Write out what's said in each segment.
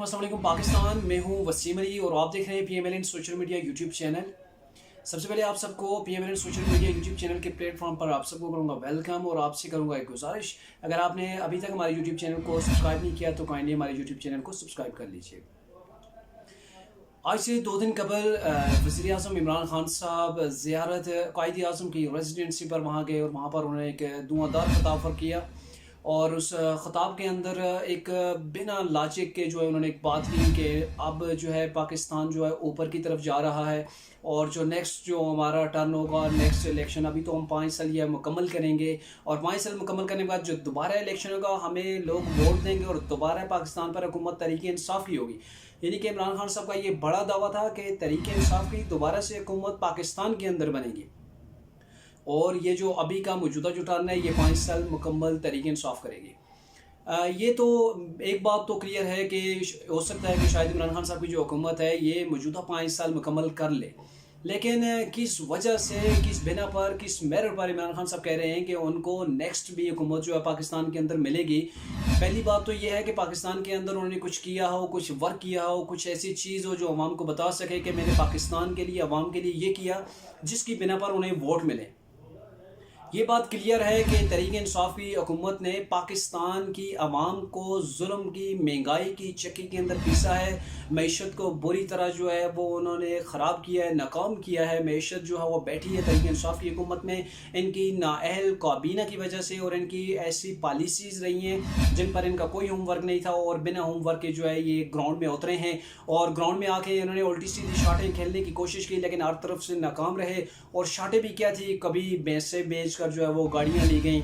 अस्सलाम वालेकुम पाकिस्तान। मैं हूं वसीम अली और आप देख रहे हैं PMLN social media YouTube channel. सबसे पहले आप सबको PMLN social media YouTube channel के प्लेटफॉर्म पर आप सबको करूंगा वेलकम और आपसे करूंगा एक गुजारिश, अगर आपने अभी तक हमारे यूट्यूब चैनल को सब्सक्राइब नहीं किया तो काइंडली हमारे यूट्यूब चैनल को सब्सक्राइब कर लीजिए। आज से 2 दिन कबल वज़ीर आज़म इमरान खान साहब ज़ियारत कायद आज़म की रेजिडेंसी पर वहाँ गए और वहाँ पर उन्होंने एक धुआंधार खिताब किया और उस ख़िताब के अंदर एक बिना लॉजिक के जो है उन्होंने एक बात की कि अब जो है पाकिस्तान जो है ऊपर की तरफ जा रहा है और जो नेक्स्ट जो हमारा टर्न होगा नेक्स्ट इलेक्शन, अभी तो हम 5 साल यह मुकम्मल करेंगे और 5 साल मुकम्मल करने के बाद जो दोबारा इलेक्शन होगा हमें लोग वोट देंगे और दोबारा पाकिस्तान पर हुकूमत तहरीक इंसाफ की होगी। यानी कि इमरान खान साहब का ये बड़ा दावा था कि तहरीक इंसाफ की दोबारा से हुकूमत पाकिस्तान के अंदर बनेगी और ये जो अभी का मौजूदा जो टर्न है ये 5 साल मुकम्मल तहरीक इंसाफ करेगी। ये तो एक बात तो क्लियर है कि हो सकता है कि शायद इमरान खान साहब की जो हुकूमत है ये मौजूदा 5 साल मुकम्मल कर ले, लेकिन किस वजह से, किस बिना पर, किस मेरिट पर इमरान खान साहब कह रहे हैं कि उनको नेक्स्ट भी हुकूमत जो है पाकिस्तान के अंदर मिलेगी। पहली बात तो ये है कि पाकिस्तान के अंदर उन्होंने कुछ किया हो, कुछ वर्क किया हो, कुछ ऐसी चीज़ हो जो अवाम को बता सके कि मैंने पाकिस्तान के लिए, अवाम के लिए ये किया जिसकी बिना पर उन्हें वोट मिले। ये बात क्लियर है कि तहरीक इंसाफ की हुकूमत ने पाकिस्तान की आवाम को जुल्म की, महंगाई की चक्की के अंदर पीसा है। मईशत को बुरी तरह जो है वो उन्होंने ख़राब किया है, नाकाम किया है। मईशत जो है वो बैठी है तहरीक इंसाफ की हुकूमत में इनकी नाअहल काबीना की वजह से और इनकी ऐसी पॉलिसीज़ रही हैं जिन पर इनका कोई होमवर्क नहीं था और बिना होमवर्क के जो है ये ग्राउंड में उतरे हैं और ग्राउंड में आके इन्होंने उल्टी सीधी शाटें खेलने की कोशिश की लेकिन हर तरफ से नाकाम रहे। और शाटें भी क्या थी, कभी भैंसे बेच जो है वो गाड़ियाँ ली गई,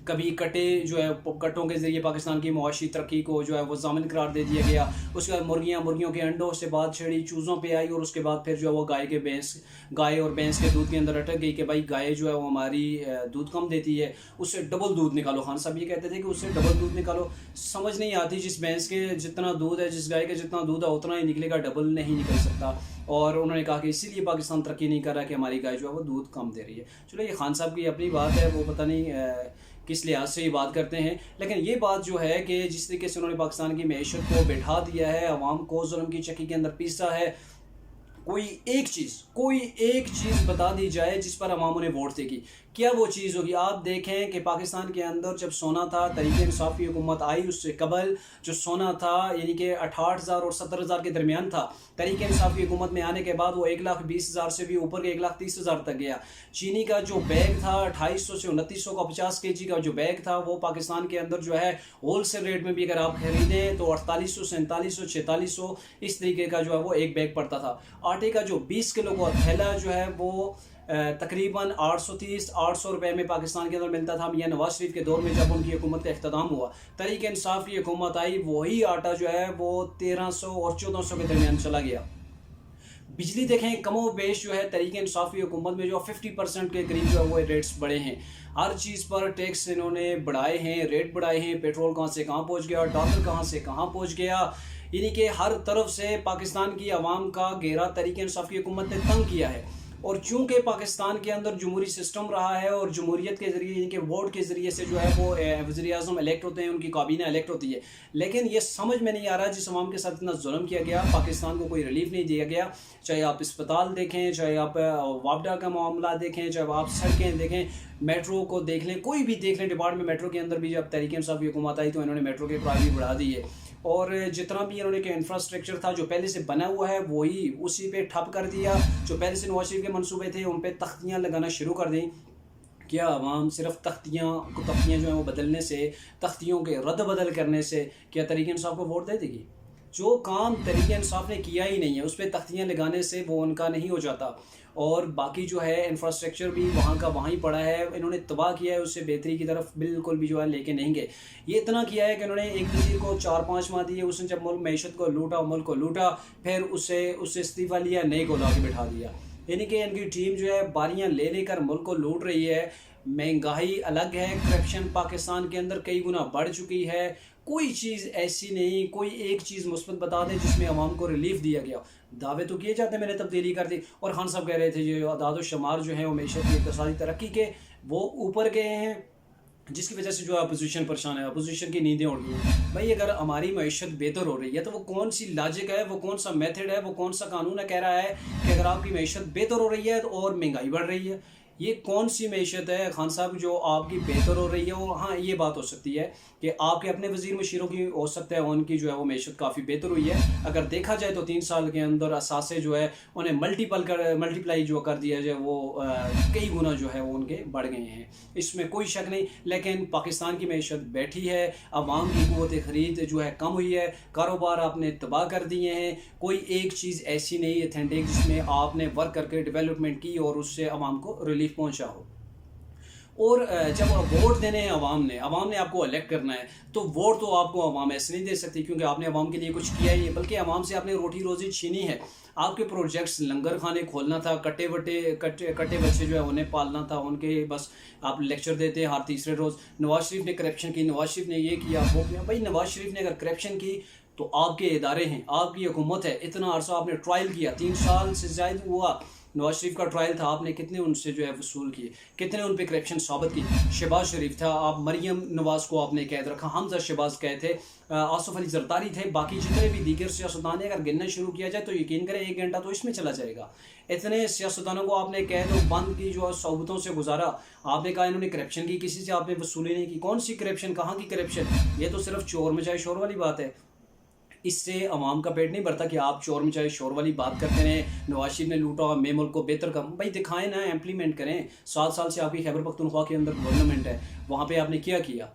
कभी कटे जो है कटों के ज़रिए पाकिस्तान की मुआशी तरक्की को जो है वो ज़ामिन करार दे दिया गया। उसके बाद मुर्गियों के अंडों से बात छिड़ी, चूज़ों पे आई और उसके बाद फिर जो है वो गाय और भैंस के दूध के अंदर अटक गई कि भाई गाय जो है वो हमारी दूध कम देती है, उससे डबल दूध निकालो। खान साहब ये कहते थे कि उससे डबल दूध निकालो। समझ नहीं आती, जिस भैंस के जितना दूध है, जिस गाय के जितना दूध है उतना ही निकलेगा, डबल नहीं निकल सकता। और उन्होंने कहा कि इसीलिए पाकिस्तान तरक्की नहीं कर रहा कि हमारी गाय जो है वो दूध कम दे रही है। चलो ये खान साहब की अपनी बात है, वो पता नहीं किस लिहाज से ये बात करते हैं, लेकिन ये बात जो है कि जिस तरीके से उन्होंने पाकिस्तान की मैशत को बैठा दिया है, अवाम को जुल्म की चक्की के अंदर पीसा है, कोई एक चीज़ बता दी जाए जिस पर अवाम उन्हें वोट देगी, क्या वो चीज़ होगी? आप देखें कि पाकिस्तान के अंदर जब सोना था, तहरीक इंसाफ की हुकूमत आई, उससे कबल जो सोना था यानी कि 68,000 और 70,000 के दरमियान था। तहरीक इंसाफ की हुकूमत में आने के बाद वो 1,20,000 से भी ऊपर के 1,30,000 तक गया। चीनी का जो बैग था 2800 से 2900 का 50 kg का जो बैग था वो पाकिस्तान के अंदर जो है होल सेल रेट में भी अगर आप खरीदें तो 4800, 4700, 4600 इस तरीके का जो है वो एक बैग पड़ता था। आटे का जो 20 किलो का थैला जो है वो तकरीबन 830-800 रुपये में पाकिस्तान के अंदर मिलता था। मियां नवाज शरीफ के दौर में जब उनकी हुकूमत का इख्तिताम हुआ, तहरीक इंसाफ की हुकूमत आई, वही आटा जो है वो 1300 और 1400 के दरमियान चला गया। बिजली देखें, कमो बेश जो है तहरीक इंसाफ की हुकूमत में जो 50% के करीब जो है वो रेट्स बढ़े हैं। हर चीज़ पर टैक्स इन्होंने बढ़ाए हैं, रेट बढ़ाए हैं। पेट्रोल कहाँ से कहाँ पहुँच गया, डॉलर कहाँ से कहाँ पहुँच गया, यानी कि हर तरफ से पाकिस्तान की आवाम का घेरा तहरीक इंसाफ की हुकूमत ने तंग किया है। और चूँकि पाकिस्तान के अंदर जमहूरी सिस्टम रहा है और जमहूरियत के ज़रिए यानी कि वोट के ज़रिए से जो है वो वज़ीर आज़म इलेक्ट होते हैं, उनकी काबीना इलेक्ट होती है, लेकिन ये समझ में नहीं आ रहा जिस अवाम के साथ इतना जुल्म किया गया, पाकिस्तान को कोई रिलीफ नहीं दिया गया। चाहे आप अस्पताल देखें, चाहे आप वापडा का मामला देखें, चाहे आप सड़कें देखें, मेट्रो को देख लें, कोई भी देख लें डिपार्टमेंट मेट्रो के अंदर भी जब तहरीक इंसाफ की हुकूमत आई तो इन्होंने मेट्रो के किराए भी बढ़ा दिए और जितना भी इन्होंने के इंफ्रास्ट्रक्चर था जो पहले से बना हुआ है वही उसी पे ठप कर दिया। जो पहले से नवाज शरीफ के मंसूबे थे उन पे तख्तियाँ लगाना शुरू कर दी। क्या आवाम सिर्फ तख्तियाँ जो हैं वो बदलने से, तख्तियों के रद्द बदल करने से क्या तहरीक इंसाफ को वोट दे देगी? जो काम तहरीक इंसाफ ने किया ही नहीं है उस पर तख्तियाँ लगाने से वो उनका नहीं हो जाता। और बाकी जो है इंफ्रास्ट्रक्चर भी वहाँ का वहाँ ही पड़ा है, इन्होंने तबाह किया है, उससे बेहतरी की तरफ बिल्कुल भी जो है लेके नहीं गए। ये इतना किया है कि उन्होंने एक वज़ीर को 4-5 माह दिए, उसने जब मुल्क मैशत को लूटा, मुल्क को लूटा, फिर उससे इस्तीफ़ा लिया, नए को लाके बिठा दिया। यानी कि इनकी टीम जो है बारियाँ ले लेकर मुल्क को लूट रही है। महंगाई अलग है, करप्शन पाकिस्तान के अंदर कई गुना बढ़ चुकी है। कोई चीज़ ऐसी नहीं, कोई एक चीज़ मुस्बत बता दें जिसमें अवाम को रिलीफ दिया गया। दावे तो किए जाते हैं मैंने तब्दीली कर दी, और खान साहब कह रहे थे जो अदाद व शुमार जो है वो मैशत की इक़्तिसादी तरक्की के वो ऊपर गए हैं, जिसकी वजह से जो है अपोजिशन परेशान है, अपोजिशन की नींदें उड़ गई हैं। भाई अगर हमारी मईशत बेहतर हो रही है तो वो कौन सी लॉजिक है, वो कौन सा मेथड है, वो कौन सा कानून है कह रहा है कि अगर आपकी मईशत बेहतर हो रही है तो और महंगाई बढ़ रही है? ये कौन सी मईशत है खान साहब जो आपकी बेहतर हो रही है? और हाँ, ये बात हो सकती है कि आपके अपने वज़ीर मशीरों की हो सकता है उनकी जो है वो मईशत काफ़ी बेहतर हुई है। अगर देखा जाए तो 3 साल के अंदर असासे जो है उन्हें मल्टीप्लाई जो कर दिया जाए वो कई गुना जो है वो उनके बढ़ गए हैं, इसमें कोई शक नहीं। लेकिन पाकिस्तान की मईशत बैठी है, आवाम की क़ुव्वत ख़रीद जो है कम हुई है, कारोबार आपने तबाह कर दिए हैं। कोई एक चीज़ ऐसी नहीं अथेंटिक जिसमें आपने वर्क करके डेवलपमेंट की और उससे आवाम को रिलीफ पहुंचा हो। और जब वोट देने हैं आवाम ने आपको इलेक्ट करना है, तो वोट तो आपको आवाम ऐसे नहीं दे सकती क्योंकि आपने आवाम के लिए कुछ किया ही नहीं, बल्कि आवाम से आपने रोटी रोज़ी छीनी है। आपके प्रोजेक्ट्स लंगर खाने खोलना था, कट्टे बच्चे जो है उन्हें पालना था, उनके बस आप लेक्चर देते हर तीसरे रोज़। नवाज शरीफ ने करप्शन की, नवाज शरीफ ने ये किया वो किया। भाई नवाज शरीफ ने अगर करप्शन की तो आपके इदारे हैं, आपकी हुकूमत है, इतना अरसा आपने ट्रायल किया, 3 साल से ज़्यादा हुआ नवाज शरीफ का ट्रायल था, आपने कितने उनसे जो है वसूल किए, कितने उन पे करप्शन साबित की। शहबाज शरीफ था, आप मरियम नवाज को आपने कैद रखा, हमजा शहबाज कैद थे, आसफ अली जरदारी थे, बाकी जितने भी दीगर सियासतदान है, अगर गिनना शुरू किया जाए तो यकीन करें 1 घंटा तो इसमें चला जाएगा। इतने सियासतदानों को आपने कैद और बंद की जो सोबतों से गुजारा। आपने कहा इन्होंने करप्शन की, किसी से आपने वसूली नहीं की। कौन सी करप्शन, कहाँ की करप्शन? ये तो सिर्फ चोर मचाए शोर वाली बात है। इससे अवाम का पेट नहीं भरता कि आप चोर मचाए शोर वाली बात करते रहें। नवाज शरीफ ने लूटा, मैं मुल्क को बेहतर कर, भाई दिखाएं ना, इम्प्लीमेंट करें। 7 साल से आपकी खैबर पख्तूनख्वा के अंदर गवर्नमेंट है, वहाँ पे आपने क्या किया?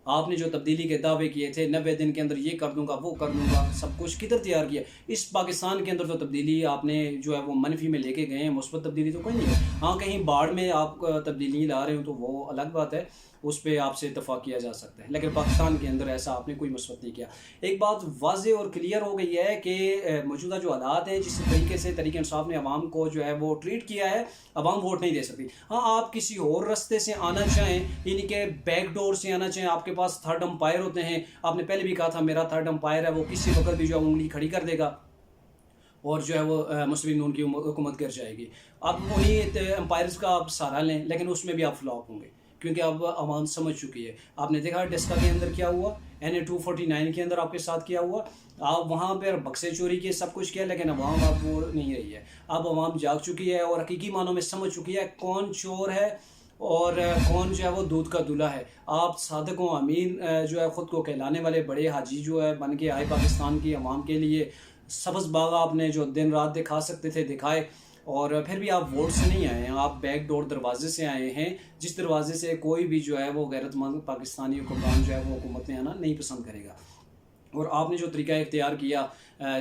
आपने जो तब्दीली के दावे किए थे 90 दिन के अंदर ये कर दूंगा वो कर दूंगा, सब कुछ किधर तैयार किया? इस पाकिस्तान के अंदर तो तब्दीली आपने जो है वो मनफी में लेके गए हैं, मुस्बत तब्दीली तो कोई नहीं है। हाँ, कहीं बाढ़ में आप तब्दीली ला रहे हो तो वो अलग बात है, उस पर आपसे इतफाक़ किया जा सकता है, लेकिन पाकिस्तान के अंदर ऐसा आपने कोई मसवत नहीं किया। एक बात वाज़ेह और क्लियर हो गई है कि मौजूदा जो हालात हैं, जिस तरीके से तहरीक इंसाफ ने आवाम को जो है वो ट्रीट किया है, आवाम वोट नहीं दे सकती। हाँ, आप किसी और रास्ते से आना चाहें, यानी कि बैक डोर से आना चाहें, आपके पास थर्ड अंपायर होते हैं। आपने पहले भी कहा था मेरा थर्ड अंपायर है, वो किसी वक्त भी जो है उंगली खड़ी कर देगा और जो है वो मुस्लिम नून की हुकूमत गिर जाएगी। आप उन्हीं अंपायर्स का आप सहारा लें, लेकिन उसमें भी आप फ्लॉप होंगे क्योंकि अब आवाम समझ चुकी है। आपने देखा डेस्का के अंदर क्या हुआ, NA 249 के अंदर आपके साथ क्या हुआ। आप वहाँ पर बक्से चोरी किए, सब कुछ किया, लेकिन अवाम अब वो नहीं रही है। अब अवाम जाग चुकी है और हकीकी मानों में समझ चुकी है कौन चोर है और कौन जो है वो दूध का दूल्हा है। आप सादक व अमीन जो है ख़ुद को कहलाने वाले बड़े हाजी जो है बन के आए पाकिस्तान की आवाम के लिए। सब्ज़ बाग आपने जो दिन रात दिखा सकते थे दिखाए, और फिर भी आप वोट से नहीं आए हैं, आप बैक डोर दरवाजे से आए हैं, जिस दरवाजे से कोई भी जो है वो गैरतमंद पाकिस्तानी हुक्मरान जो है वो हुकूमत में आना नहीं पसंद करेगा। और आपने जो तरीका इख्तियार किया,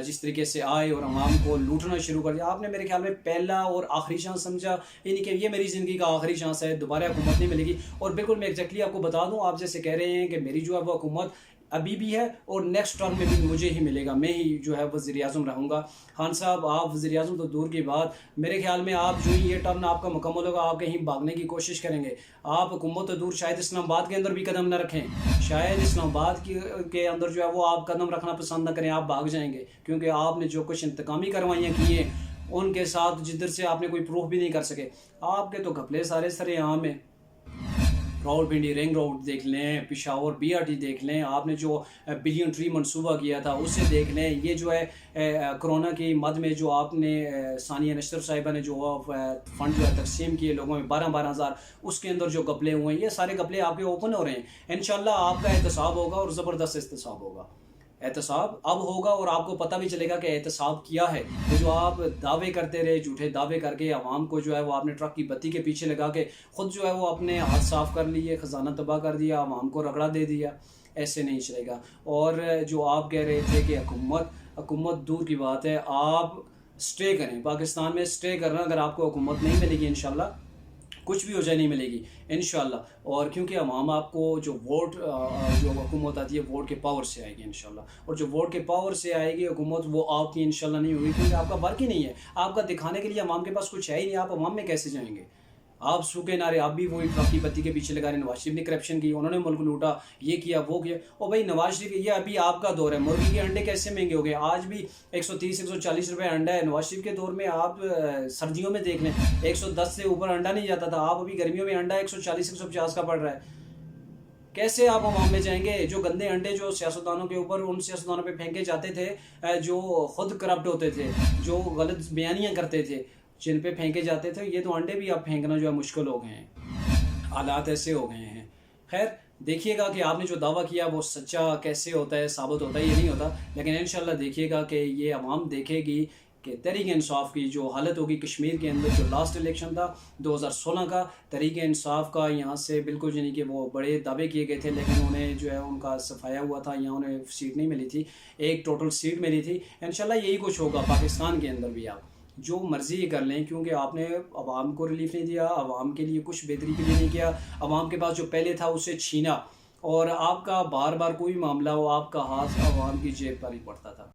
जिस तरीके से आए और आवाम को लूटना शुरू कर दिया, आपने मेरे ख्याल में पहला और आखिरी चांस समझा, यानी कि ये मेरी ज़िंदगी का आखिरी चांस है, दोबारा हुकूमत नहीं मिलेगी। और बिल्कुल मैं एग्जैक्टली आपको बता दूं, आप जैसे कह रहे हैं कि मेरी जो है वो हुकूमत अभी भी है और नेक्स्ट टर्म में भी मुझे ही मिलेगा, मैं ही जो है वज़ीर-ए-आज़म रहूँगा। खान साहब, आप वज़ीर-ए-आज़म तो दूर की बात, मेरे ख्याल में आप जो ही ये टर्म आपका मुकम्मल होगा, आप कहीं भागने की कोशिश करेंगे। आप हुकूमत तो दूर, शायद इस्लामाबाद के अंदर भी कदम न रखें, शायद इस्लामाबाद के अंदर जो है वो आप कदम रखना पसंद न करें, आप भाग जाएंगे क्योंकि आपने जो कुछ इंतकामी कार्रवाइयाँ की हैं उनके साथ जिधर से आपने कोई प्रूफ भी नहीं कर सके। आपके तो घपले सारे सरेआम हैं। रावलपिंडी रिंग रोड देख लें, पिशावर BRT देख लें, आपने जो बिलियन ट्री मनसूबा किया था उसे देख लें, ये जो है कोरोना की मद में जो आपने सानिया नशर साहिबा ने जो फंड जो है तकसीम किए लोगों में 12-12 हज़ार, उसके अंदर जो घपले हुए हैं, ये सारे घपले आपके ओपन हो रहे हैं। इंशाल्लाह आपका एहतसाब होगा और ज़बरदस्त एहतसाब होगा। एहतसाब अब होगा और आपको पता भी चलेगा कि एहतसाब किया है। तो जो आप दावे करते रहे, झूठे दावे करके आवाम को जो है वो आपने ट्रक की बत्ती के पीछे लगा के ख़ुद जो है वो अपने हाथ साफ़ कर लिए, ख़जाना तबाह कर दिया, आवाम को रगड़ा दे दिया, ऐसे नहीं चलेगा। और जो आप कह रहे थे कि हुकूमत दूर की बात है, आप स्टे करें, पाकिस्तान में स्टे करना। अगर आपको हुकूमत नहीं मिलेगी इंशाल्लाह, कुछ भी हो जाए नहीं मिलेगी इंशाल्लाह। और क्योंकि अवाम आपको जो वोट जो हुकूमत आती है वोट के पावर से आएगी इंशाल्लाह, और जो वोट के पावर से आएगी हुकूमत वो आपकी इंशाल्लाह नहीं होगी क्योंकि आपका वर्क ही नहीं है, आपका दिखाने के लिए अवाम के पास कुछ है ही नहीं। आप अवाम में कैसे जाएंगे? आप सूखे नारे, आप भी वही ट्रक की बत्ती के पीछे लगा रहे। नवाज शरीफ ने करप्शन की, उन्होंने मुल्क लूटा, ये किया वो किया। और भाई नवाज शरीफ, ये अभी आपका दौर है, मुर्गी के अंडे कैसे महंगे हो गए? आज भी 130-140 रुपये अंडा है। नवाज शरीफ के दौर में आप सर्दियों में देख लें 110 से ऊपर अंडा नहीं जाता था, आप अभी गर्मियों में अंडा 140-150 का पड़ रहा है। कैसे आप अवाम में जाएंगे? जो गंदे अंडे जो सियासतदानों के ऊपर, उन सियासतदानों पे फेंके जाते थे जो खुद करप्ट होते थे, जो गलत बयानियाँ करते थे, जिन पे फेंके जाते थे, ये तो अंडे भी अब फेंकना जो है मुश्किल हो गए हैं। हालात ऐसे हो गए हैं। खैर, देखिएगा कि आपने जो दावा किया वो सच्चा कैसे होता है, साबित होता है, ये नहीं होता। लेकिन इंशाल्लाह देखिएगा कि ये अवाम देखेगी कि तहरीक इंसाफ की जो हालत होगी कश्मीर के अंदर। जो लास्ट इलेक्शन था 2016 का, तहरीक इंसाफ का यहाँ से बिल्कुल यानी कि वो बड़े दावे किए गए थे, लेकिन उन्हें जो है उनका सफाया हुआ था, यहाँ उन्हें सीट नहीं मिली थी, एक टोटल सीट मिली थी। इंशाल्लाह यही कुछ होगा पाकिस्तान के अंदर भी। आप जो मर्ज़ी कर लें, क्योंकि आपने आवाम को रिलीफ नहीं दिया, आवाम के लिए कुछ बेहतरी के लिए नहीं किया, आवाम के पास जो पहले था उसे छीना, और आपका बार बार कोई मामला हो आपका हाथ आवाम की जेब पर ही पड़ता था।